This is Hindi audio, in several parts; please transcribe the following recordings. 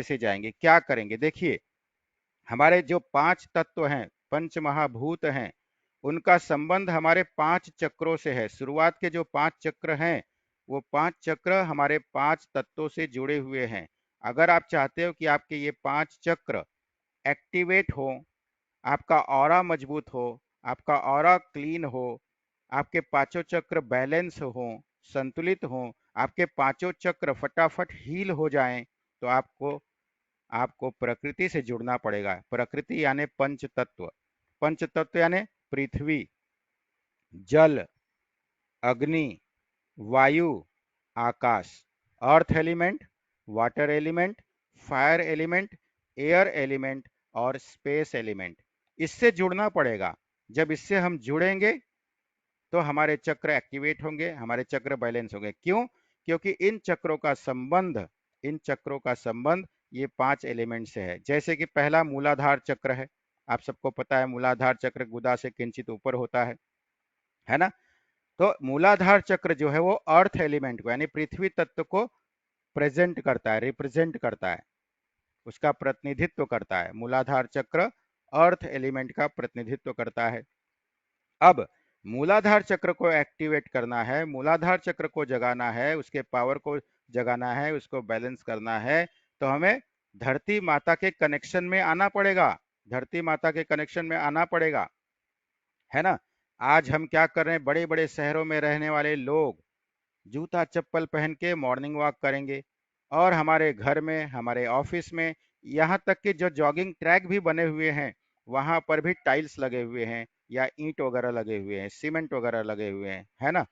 कैसे जाएंगे, क्या करेंगे? देखिए, हमारे जो 5 तत्व हैं, पंच महाभूत हैं, उनका संबंध हमारे 5 चक्रों से है। शुरुआत के जो 5 चक्र हैं, वो 5 चक्र हमारे 5 तत्वों से जुड़े हुए हैं। अगर आप चाहते हो कि आपके ये 5 चक्र एक्टिवेट हो, आपका ऑरा मजबूत हो, आपका ऑरा क्लीन हो, आपके पांचों चक्र बैलेंस हो, संतुलित हो, आपके पांचों चक्र फटाफट हील हो जाएं, तो आपको आपको प्रकृति से जुड़ना पड़ेगा। प्रकृति यानी पंच तत्व। पंच तत्व यानी पृथ्वी, जल, अग्नि, वायु, आकाश, earth element, water element, fire element, air element और स्पेस एलिमेंट। इससे जुड़ना पड़ेगा। जब इससे हम जुड़ेंगे तो हमारे चक्र एक्टिवेट होंगे, हमारे चक्र बैलेंस होंगे। क्यों? क्योंकि इन चक्रों का संबंध ये 5 एलिमेंट से है। जैसे कि पहला मूलाधार चक्र है, आप सबको पता है मूलाधार चक्र गुदा से किंचित ऊपर होता है ना? तो मूलाधार चक्र जो है वो अर्थ एलिमेंट को यानी पृथ्वी तत्व को प्रेजेंट करता है, रिप्रेजेंट करता है, उसका प्रतिनिधित्व करता है। मूलाधार चक्र अर्थ एलिमेंट का प्रतिनिधित्व करता है। अब मूलाधार चक्र को एक्टिवेट करना है, मूलाधार चक्र को जगाना है, उसके पावर को जगाना है, उसको बैलेंस करना है, तो हमें धरती माता के कनेक्शन में आना पड़ेगा। धरती माता के कनेक्शन में आना पड़ेगा, है ना? आज हम क्या कर रहे हैं, बड़े बड़े शहरों में रहने वाले लोग जूता चप्पल पहन के मॉर्निंग वॉक करेंगे, और हमारे घर में, हमारे ऑफिस में, यहाँ तक कि जो जॉगिंग ट्रैक भी बने हुए हैं, वहां पर भी टाइल्स लगे हुए हैं या ईंट वगैरह लगे हुए हैं, सीमेंट वगैरह लगे हुए हैं, है ना?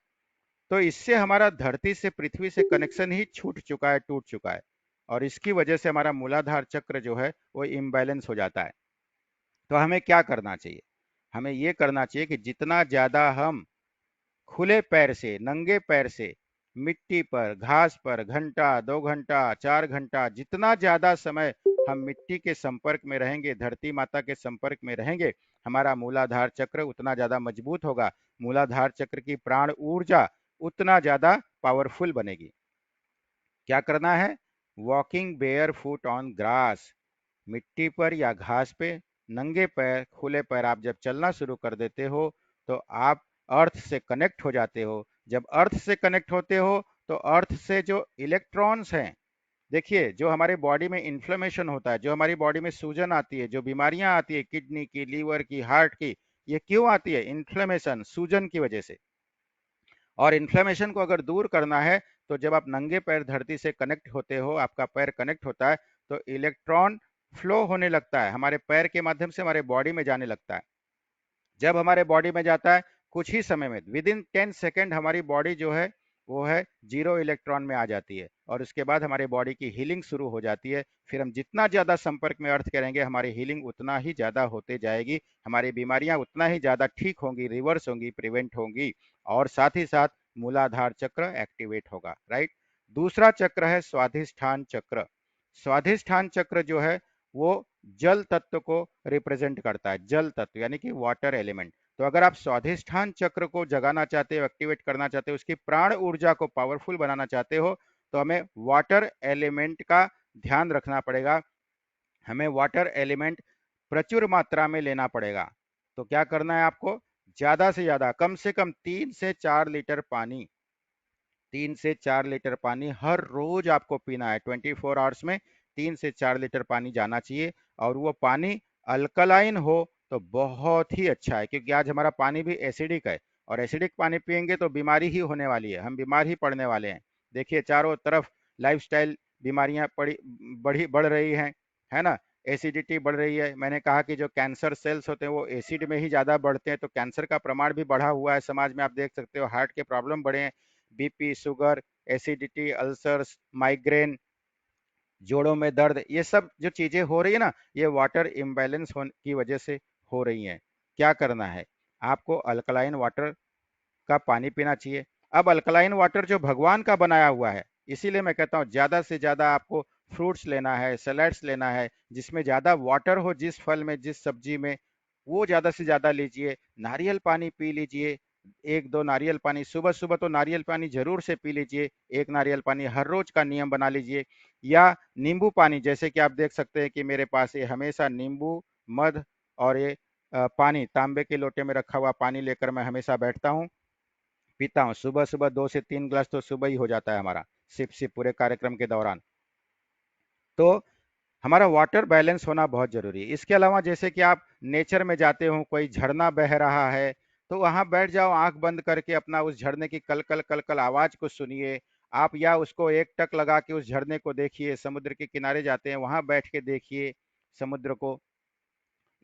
तो इससे हमारा धरती से, पृथ्वी से कनेक्शन ही छूट चुका है, टूट चुका है, और इसकी वजह से हमारा मूलाधार चक्र जो है वो इम्बैलेंस हो जाता है। तो हमें क्या करना चाहिए? हमें ये करना चाहिए कि जितना ज्यादा हम खुले पैर से, नंगे पैर से मिट्टी पर, घास पर घंटा, 2 घंटा, 4 घंटा, जितना ज्यादा समय हम मिट्टी के संपर्क में रहेंगे, धरती माता के संपर्क में रहेंगे, हमारा मूलाधार चक्र उतना ज्यादा मजबूत होगा। मूलाधार चक्र की प्राण ऊर्जा उतना ज्यादा पावरफुल बनेगी। क्या करना है? Walking bear foot on grass, मिट्टी पर या घास पे नंगे पैर, खुले पैर आप जब चलना शुरू कर देते हो, तो आप अर्थ से कनेक्ट हो जाते हो। जब अर्थ से कनेक्ट होते हो, तो अर्थ से जो इलेक्ट्रॉन्स हैं, देखिए, जो हमारे बॉडी में इन्फ्लेमेशन होता है, जो हमारी बॉडी में सूजन आती है, जो बीमारियां आती है किडनी की, लीवर की, हार्ट की, ये क्यों आती है? इन्फ्लेमेशन, सूजन की वजह से। और इन्फ्लेमेशन को अगर दूर करना है, तो जब आप नंगे पैर धरती से कनेक्ट होते हो, आपका पैर कनेक्ट होता है, तो इलेक्ट्रॉन फ्लो होने लगता है, हमारे पैर के माध्यम से हमारे बॉडी में जाने लगता है। जब हमारे बॉडी में जाता है, कुछ ही समय में, विद इन 10 सेकेंड, हमारी बॉडी जो है वो है 0 इलेक्ट्रॉन में आ जाती है, और उसके बाद हमारे बॉडी की हीलिंग शुरू हो जाती है। फिर हम जितना ज़्यादा संपर्क में अर्थ करेंगे, हमारी हीलिंग उतना ही ज़्यादा होते जाएगी, हमारी बीमारियां उतना ही ज़्यादा ठीक होंगी, रिवर्स होंगी, प्रिवेंट होंगी, और साथ ही साथ मूलाधार चक्र एक्टिवेट होगा। राइट? दूसरा चक्र है स्वाधिष्ठान चक्र। स्वाधिष्ठान चक्र जो है वो जल तत्व को रिप्रेजेंट करता है, जल तत्व यानी कि वाटर एलिमेंट। तो अगर आप स्वाधिष्ठान चक्र को जगाना चाहते हो, एक्टिवेट करना चाहते हो, उसकी प्राण ऊर्जा को पावरफुल बनाना चाहते हो, तो हमें वाटर एलिमेंट का ध्यान रखना पड़ेगा। हमें वाटर एलिमेंट प्रचुर मात्रा में लेना पड़ेगा। तो क्या करना है आपको? ज्यादा से ज्यादा, कम से कम 3 से 4 लीटर पानी, 3 से 4 लीटर पानी हर रोज आपको पीना है। 24 आवर्स में 3 से 4 लीटर पानी जाना चाहिए, और वो पानी अल्कलाइन हो तो बहुत ही अच्छा है, क्योंकि आज हमारा पानी भी एसिडिक है, और एसिडिक पानी पियेंगे तो बीमारी ही होने वाली है, हम बीमार ही पड़ने वाले हैं। देखिए, चारों तरफ लाइफस्टाइल बीमारियां बढ़ रही हैं, है ना? एसिडिटी बढ़ रही है। मैंने कहा कि जो कैंसर सेल्स होते हैं वो एसिड में ही ज़्यादा बढ़ते हैं, तो कैंसर का प्रमाण भी बढ़ा हुआ है समाज में, आप देख सकते हो। हार्ट के प्रॉब्लम बढ़े हैं, BP, sugar, acidity, ulcers, migraine, जोड़ों में दर्द, ये सब जो चीजें हो रही है ना, ये वाटर इम्बैलेंस की वजह से हो रही हैं। क्या करना है? आपको अल्कलाइन वाटर का पानी पीना चाहिए। अब अल्कलाइन वाटर जो भगवान का बनाया हुआ है, इसीलिए मैं कहता हूँ ज्यादा से ज्यादा आपको फ्रूट्स लेना है, सलाड्स लेना है, जिसमें ज्यादा वाटर हो, जिस फल में, जिस सब्जी में, वो ज्यादा से ज्यादा लीजिए। नारियल पानी पी लीजिए, एक दो नारियल पानी, सुबह सुबह तो नारियल पानी जरूर से पी लीजिए, एक नारियल पानी हर रोज का नियम बना लीजिए। या नींबू पानी, जैसे कि आप देख सकते हैं कि मेरे पास ये हमेशा नींबू, मध और ये पानी तांबे के लोटे में रखा हुआ पानी लेकर मैं हमेशा बैठता हूँ, पीता हूँ। सुबह सुबह 2 से 3 गिलास तो सुबह ही हो जाता है हमारा, सिप सिप पूरे कार्यक्रम के दौरान। तो हमारा वाटर बैलेंस होना बहुत जरूरी है। इसके अलावा जैसे कि आप नेचर में जाते हो, कोई झरना बह रहा है, तो वहां बैठ जाओ, आंख बंद करके अपना उस झरने की कल कल कल कल आवाज को सुनिए आप, या उसको एक टक लगा के उस झरने को देखिए। समुद्र के किनारे जाते हैं, वहां बैठ के देखिए समुद्र को।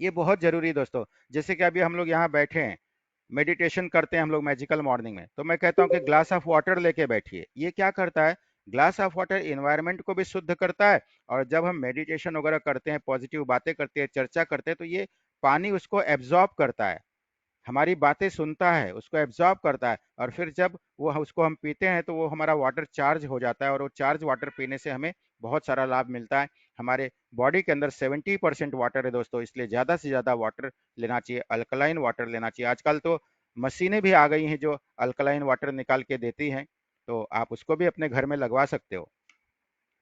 ये बहुत जरूरी है दोस्तों। जैसे कि अभी हम लोग यहाँ बैठे हैं, मेडिटेशन करते हैं हम लोग मैजिकल मॉर्निंग में, तो मैं कहता हूँ कि ग्लास ऑफ वाटर लेके बैठिए। ये क्या करता है, ग्लास ऑफ वाटर इन्वायरमेंट को भी शुद्ध करता है, और जब हम मेडिटेशन वगैरह करते हैं, पॉजिटिव बातें करते हैं, चर्चा करते हैं, तो ये पानी उसको एब्जॉर्ब करता है, हमारी बातें सुनता है, उसको एब्जॉर्ब करता है, और फिर जब वो उसको हम पीते हैं तो वो हमारा वाटर चार्ज हो जाता है, और वो चार्ज वाटर पीने से हमें बहुत सारा लाभ मिलता है। हमारे बॉडी के अंदर 70% वाटर है दोस्तों, इसलिए ज़्यादा से ज़्यादा वाटर लेना चाहिए, अल्कलाइन वाटर लेना चाहिए। आजकल तो मशीनें भी आ गई हैं जो अल्कलाइन वाटर निकाल के देती हैं, तो आप उसको भी अपने घर में लगवा सकते हो।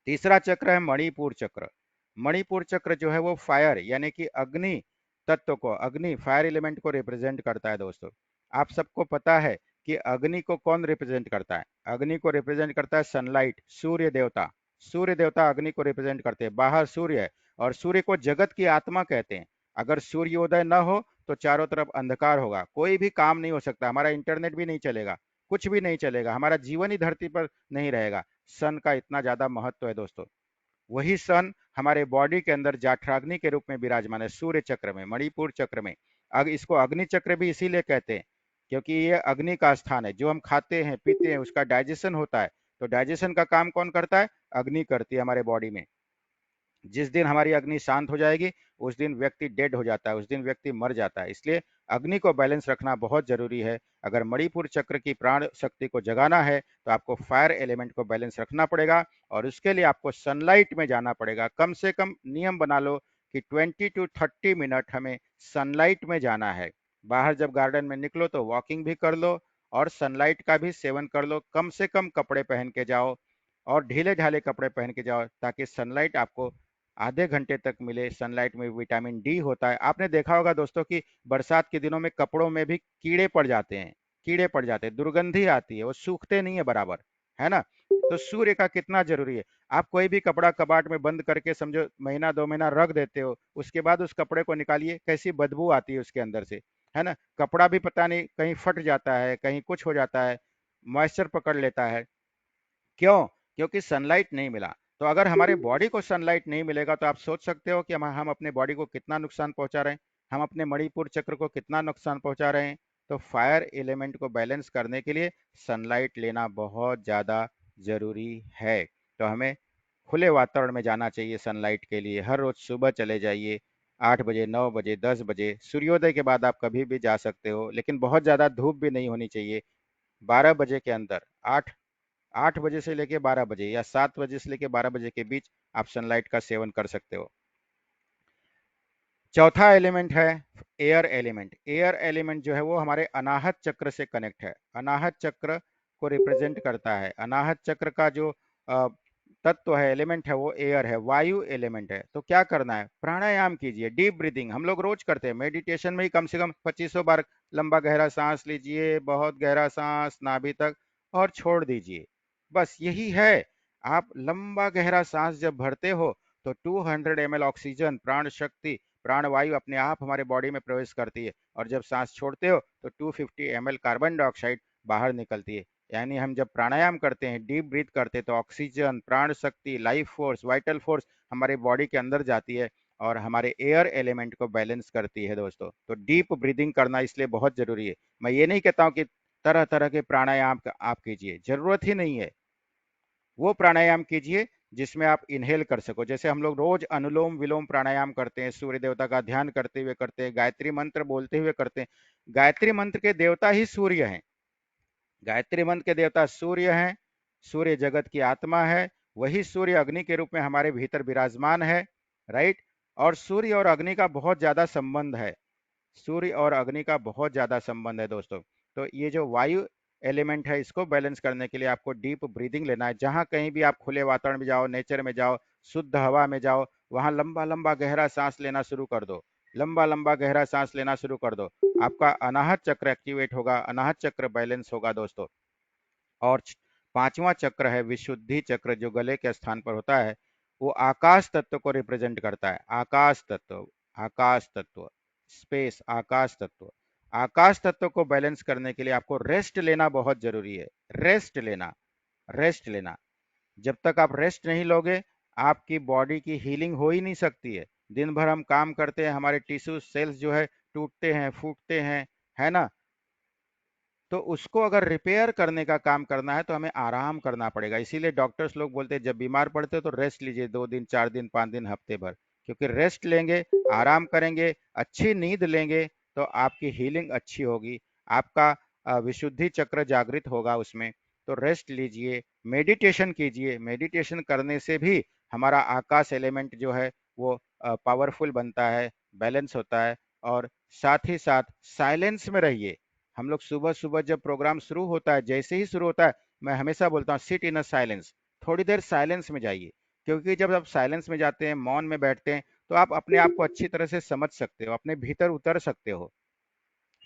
तीसरा चक्र है मणिपुर चक्र। मणिपुर चक्र जो है वो फायर यानी कि अग्नि तत्व को, अग्नि फायर एलिमेंट को रिप्रेजेंट करता है दोस्तों। आप सबको पता है कि अग्नि को कौन रिप्रेजेंट करता है, अग्नि को रिप्रेजेंट करता है सनलाइट, सूर्य देवता। सूर्य देवता अग्नि को रिप्रेजेंट करते हैं, बाहर सूर्य है, और सूर्य को जगत की आत्मा कहते हैं। अगर सूर्योदय न हो तो चारों तरफ अंधकार होगा, कोई भी काम नहीं हो सकता, हमारा इंटरनेट भी नहीं चलेगा, कुछ भी नहीं चलेगा, हमारा जीवन ही धरती पर नहीं रहेगा। सन का इतना ज्यादा महत्व है दोस्तों। वही सन हमारे बॉडी के अंदर जाठराग्नि के रूप में विराजमान है, सूर्य चक्र में, मणिपुर चक्र में। अग इसको अग्नि चक्र भी इसीलिए कहते हैं क्योंकि ये अग्नि का स्थान है। जो हम खाते हैं पीते हैं उसका डाइजेशन होता है, तो डाइजेशन का काम कौन करता है, अग्नि करती है हमारे बॉडी में। जिस दिन हमारी अग्नि शांत हो जाएगी उस दिन व्यक्ति डेड हो जाता है, उस दिन व्यक्ति मर जाता है। इसलिए अग्नि को बैलेंस रखना बहुत जरूरी है। अगर मणिपुर चक्र की प्राण शक्ति को जगाना है तो आपको फायर एलिमेंट को बैलेंस रखना पड़ेगा, और उसके लिए आपको सनलाइट में जाना पड़ेगा। कम से कम नियम बना लो कि 20 to 30 मिनट हमें सनलाइट में जाना है। बाहर जब गार्डन में निकलो तो वॉकिंग भी कर लो और सनलाइट का भी सेवन कर लो। कम से कम कपड़े पहन के जाओ, और ढीले ढाले कपड़े पहन के जाओ, ताकि सनलाइट आपको आधे घंटे तक मिले। सनलाइट में विटामिन डी होता है। आपने देखा होगा दोस्तों कि बरसात के दिनों में कपड़ों में भी कीड़े पड़ जाते हैं, कीड़े पड़ जाते हैं, दुर्गंधी आती है, वो सूखते नहीं है बराबर, है ना। तो सूर्य का कितना जरूरी है। आप कोई भी कपड़ा कबाड़ में बंद करके समझो महीना 2 महीना रख देते हो, उसके बाद उस कपड़े को निकालिए, कैसी बदबू आती है उसके अंदर से, है ना। कपड़ा भी पता नहीं कहीं फट जाता है, कहीं कुछ हो जाता है, मॉइस्चर पकड़ लेता है। क्यों? क्योंकि सनलाइट नहीं मिला। तो अगर हमारे बॉडी को सनलाइट नहीं मिलेगा तो आप सोच सकते हो कि हम अपने बॉडी को कितना नुकसान पहुंचा रहे हैं, हम अपने मणिपुर चक्र को कितना नुकसान पहुंचा रहे हैं। तो फायर एलिमेंट को बैलेंस करने के लिए सनलाइट लेना बहुत ज़्यादा जरूरी है। तो हमें खुले वातावरण में जाना चाहिए सनलाइट के लिए। हर रोज सुबह चले जाइए, 8 बजे, 9 बजे, 10 बजे, सूर्योदय के बाद आप कभी भी जा सकते हो, लेकिन बहुत ज़्यादा धूप भी नहीं होनी चाहिए। 12 बजे के अंदर, आठ 8 बजे से लेके 12 बजे, या 7 बजे से लेके 12 बजे के बीच आप सनलाइट का सेवन कर सकते हो। चौथा एलिमेंट है एयर एलिमेंट। एयर एलिमेंट जो है वो हमारे अनाहत चक्र से कनेक्ट है, अनाहत चक्र को रिप्रेजेंट करता है। अनाहत चक्र का जो अ, तत्व है, एलिमेंट है, वो एयर है, वायु एलिमेंट है। तो क्या करना है, प्राणायाम कीजिए, डीप ब्रीदिंग हम लोग रोज करते हैं। मेडिटेशन में ही कम से कम 2500 बार लंबा गहरा सांस लीजिए, बहुत गहरा सांस नाभि तक, और छोड़ दीजिए। बस यही है। आप लंबा गहरा सांस जब भरते हो तो 200 ml ऑक्सीजन, प्राण शक्ति, प्राणवायु अपने आप हमारे बॉडी में प्रवेश करती है, और जब सांस छोड़ते हो तो 250 ml कार्बन डाइऑक्साइड बाहर निकलती है। यानी हम जब प्राणायाम करते हैं, डीप ब्रीथ करते हैं, तो ऑक्सीजन, प्राण शक्ति, लाइफ फोर्स, वाइटल फोर्स हमारे बॉडी के अंदर जाती है, और हमारे एयर एलिमेंट को बैलेंस करती है दोस्तों। तो डीप ब्रीदिंग करना इसलिए बहुत जरूरी है। मैं ये नहीं कहता हूँ कि तरह तरह के प्राणायाम आप कीजिए, जरूरत ही नहीं है। वो प्राणायाम कीजिए जिसमें आप इनहेल कर सको। जैसे हम लोग रोज अनुलोम विलोम प्राणायाम करते हैं, सूर्य देवता का ध्यान करते हुए करते हैं, गायत्री मंत्र बोलते हुए करते हैं। गायत्री मंत्र के देवता ही सूर्य हैं, गायत्री मंत्र के देवता सूर्य हैं। सूर्य जगत की आत्मा है, वही सूर्य अग्नि के रूप में हमारे भीतर विराजमान है, राइट। और सूर्य और अग्नि का बहुत ज्यादा संबंध है, सूर्य और अग्नि का बहुत ज्यादा संबंध है दोस्तों। तो ये जो वायु एलिमेंट है, इसको बैलेंस करने के लिए आपको डीप ब्रीदिंग लेना है। जहां कहीं भी आप खुले वातावरण में जाओ, नेचर में जाओ, शुद्ध हवा में जाओ, वहां लंबा लंबा गहरा सांस लेना शुरू कर दो। लंबा लंबा गहरा सांस लेना शुरू कर दो। आपका अनाहत चक्र एक्टिवेट होगा, अनाहत चक्र बैलेंस होगा दोस्तों। और पांचवा चक्र है विशुद्धि चक्र, जो गले के स्थान पर होता है, वो आकाश तत्व को रिप्रेजेंट करता है। आकाश तत्व, आकाश तत्व, स्पेस, आकाश तत्व। आकाश तत्व को बैलेंस करने के लिए आपको रेस्ट लेना बहुत जरूरी है। रेस्ट लेना, रेस्ट लेना। जब तक आप रेस्ट नहीं लोगे, आपकी बॉडी की हीलिंग हो ही नहीं सकती है। दिन भर हम काम करते हैं, हमारे टिश्यू सेल्स जो है टूटते हैं, फूटते हैं, है ना। तो उसको अगर रिपेयर करने का काम करना है तो हमें आराम करना पड़ेगा। इसीलिए डॉक्टर्स लोग बोलते हैं जब बीमार पड़ते हो तो रेस्ट लीजिए, 2 दिन, 4 दिन, 5 दिन, हफ्ते भर। क्योंकि रेस्ट लेंगे, आराम करेंगे, अच्छी नींद लेंगे, तो आपकी हीलिंग अच्छी होगी, आपका विशुद्धि चक्र जागृत होगा उसमें। तो रेस्ट लीजिए, मेडिटेशन कीजिए। मेडिटेशन करने से भी हमारा आकाश एलिमेंट जो है वो पावरफुल बनता है, बैलेंस होता है। और साथ ही साथ साइलेंस में रहिए। हम लोग सुबह सुबह जब प्रोग्राम शुरू होता है, जैसे ही शुरू होता है, मैं हमेशा बोलता हूँ सिट इन अ साइलेंस। थोड़ी देर साइलेंस में जाइए। क्योंकि जब आप साइलेंस में जाते हैं, मौन में बैठते हैं, तो आप अपने आप को अच्छी तरह से समझ सकते हो, अपने भीतर उतर सकते हो।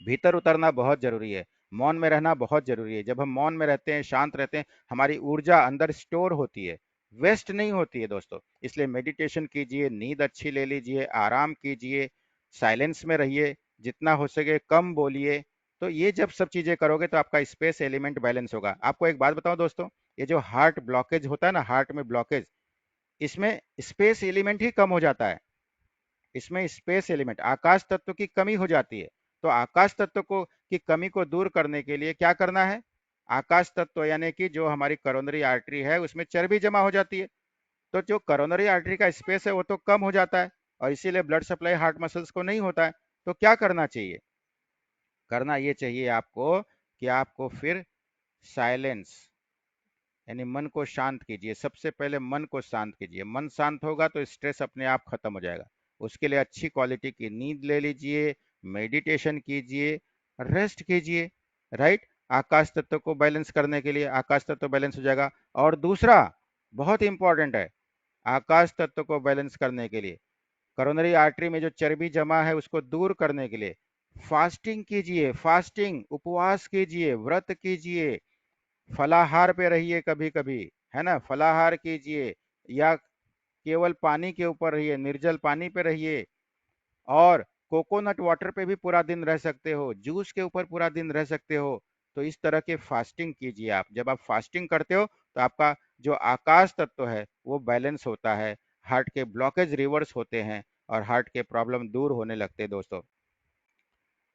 भीतर उतरना बहुत जरूरी है। मौन में रहना बहुत जरूरी है। जब हम मौन में रहते हैं, शांत रहते हैं, हमारी ऊर्जा अंदर स्टोर होती है, वेस्ट नहीं होती है दोस्तों। इसलिए मेडिटेशन कीजिए, नींद अच्छी ले लीजिए, आराम कीजिए, साइलेंस में रहिए, जितना हो सके कम बोलिए। तो ये जब सब चीजें करोगे तो आपका स्पेस एलिमेंट बैलेंस होगा। आपको एक बात बताओ दोस्तों, ये जो हार्ट ब्लॉकेज होता है ना, हार्ट में ब्लॉकेज, इसमें स्पेस एलिमेंट ही कम हो जाता है। इसमें स्पेस एलिमेंट, आकाश तत्व की कमी हो जाती है। तो आकाश तत्व को की कमी को दूर करने के लिए क्या करना है? आकाश तत्व यानी कि जो हमारी करोनरी आर्टरी है, उसमें चर्बी जमा हो जाती है। तो जो करोनरी आर्टरी का स्पेस है वो तो कम हो जाता है, और इसीलिए ब्लड सप्लाई हार्ट मसल्स को नहीं होता है। तो क्या करना चाहिए? करना ये चाहिए आपको कि आपको फिर साइलेंस, यानी मन को शांत कीजिए। सबसे पहले मन को शांत कीजिए। मन शांत होगा तो स्ट्रेस अपने आप खत्म हो जाएगा। उसके लिए अच्छी क्वालिटी की नींद ले लीजिए, मेडिटेशन कीजिए, रेस्ट कीजिए। राइट। आकाश तत्व को बैलेंस करने के लिए आकाश तत्व बैलेंस हो जाएगा। और दूसरा बहुत इंपॉर्टेंट है, आकाश तत्व को बैलेंस करने के लिए करोनरी आर्टरी में जो चर्बी जमा है उसको दूर करने के लिए फास्टिंग कीजिए। फास्टिंग, उपवास कीजिए, व्रत कीजिए, फलाहार पे रहिए कभी कभी, है ना, फलाहार कीजिए, या केवल पानी के ऊपर रहिए, निर्जल पानी पे रहिए। और कोकोनट वाटर पे भी पूरा दिन रह सकते हो, जूस के ऊपर पूरा दिन रह सकते हो। तो इस तरह के फास्टिंग कीजिए आप। जब आप फास्टिंग करते हो तो आपका जो आकाश तत्व है वो बैलेंस होता है, हार्ट के ब्लॉकेज रिवर्स होते हैं, और हार्ट के प्रॉब्लम दूर होने लगते हैं दोस्तों।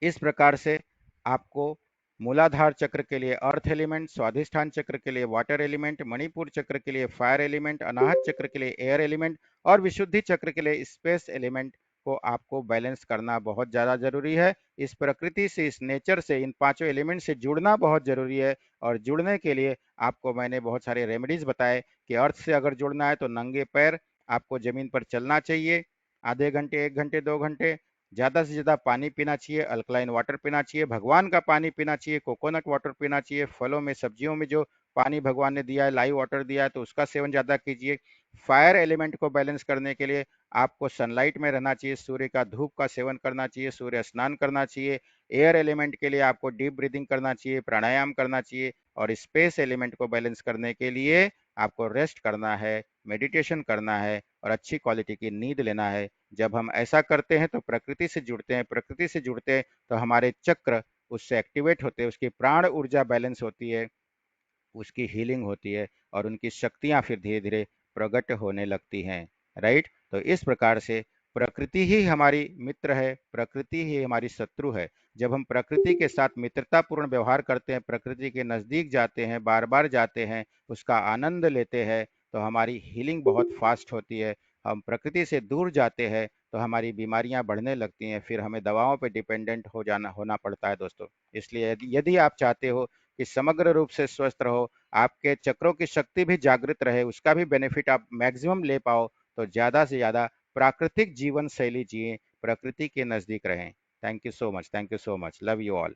इस प्रकार से आपको मूलाधार चक्र के लिए अर्थ एलिमेंट, स्वाधिष्ठान चक्र के लिए वाटर एलिमेंट, मणिपुर चक्र के लिए फायर एलिमेंट, अनाहत चक्र के लिए एयर एलिमेंट, और विशुद्धि चक्र के लिए स्पेस एलिमेंट को आपको बैलेंस करना बहुत ज़्यादा जरूरी है। इस प्रकृति से, इस नेचर से, इन पांचों एलिमेंट से जुड़ना बहुत जरूरी है। और जुड़ने के लिए आपको मैंने बहुत सारे रेमेडीज बताए कि अर्थ से अगर जुड़ना है तो नंगे पैर आपको जमीन पर चलना चाहिए, आधे घंटे, 1 घंटे, 2 घंटे। ज़्यादा से ज़्यादा पानी पीना चाहिए, अल्कलाइन वाटर पीना चाहिए, भगवान का पानी पीना चाहिए, कोकोनट वाटर पीना चाहिए। फलों में, सब्जियों में जो पानी भगवान ने दिया है, लाइव वाटर दिया है, तो उसका सेवन ज़्यादा कीजिए। फायर एलिमेंट को बैलेंस करने के लिए आपको सनलाइट में रहना चाहिए, सूर्य का धूप का सेवन करना चाहिए, सूर्य स्नान करना चाहिए। एयर एलिमेंट के लिए आपको डीप ब्रीदिंग करना चाहिए, प्राणायाम करना चाहिए। और स्पेस एलिमेंट को बैलेंस करने के लिए आपको रेस्ट करना है, मेडिटेशन करना है, और अच्छी क्वालिटी की नींद लेना है। जब हम ऐसा करते हैं तो प्रकृति से जुड़ते हैं, प्रकृति से जुड़ते हैं तो हमारे चक्र उससे एक्टिवेट होते हैं, उसकी प्राण ऊर्जा बैलेंस होती है, उसकी हीलिंग होती है, और उनकी शक्तियां फिर धीरे धीरे प्रकट होने लगती हैं। राइट। तो इस प्रकार से प्रकृति ही हमारी मित्र है, प्रकृति ही हमारी शत्रु है। जब हम प्रकृति के साथ मित्रतापूर्ण व्यवहार करते हैं, प्रकृति के नज़दीक जाते हैं, बार बार जाते हैं, उसका आनंद लेते हैं, तो हमारी हीलिंग बहुत फास्ट होती है। हम प्रकृति से दूर जाते हैं तो हमारी बीमारियां बढ़ने लगती हैं, फिर हमें दवाओं पर डिपेंडेंट होना पड़ता है दोस्तों। इसलिए यदि यदि आप चाहते हो कि समग्र रूप से स्वस्थ रहो, आपके चक्रों की शक्ति भी जागृत रहे, उसका भी बेनिफिट आप मैक्सिमम ले पाओ, तो ज़्यादा से ज़्यादा प्राकृतिक जीवन शैली जिए, प्रकृति के नज़दीक रहें। Thank you so much, thank you so much, love you all.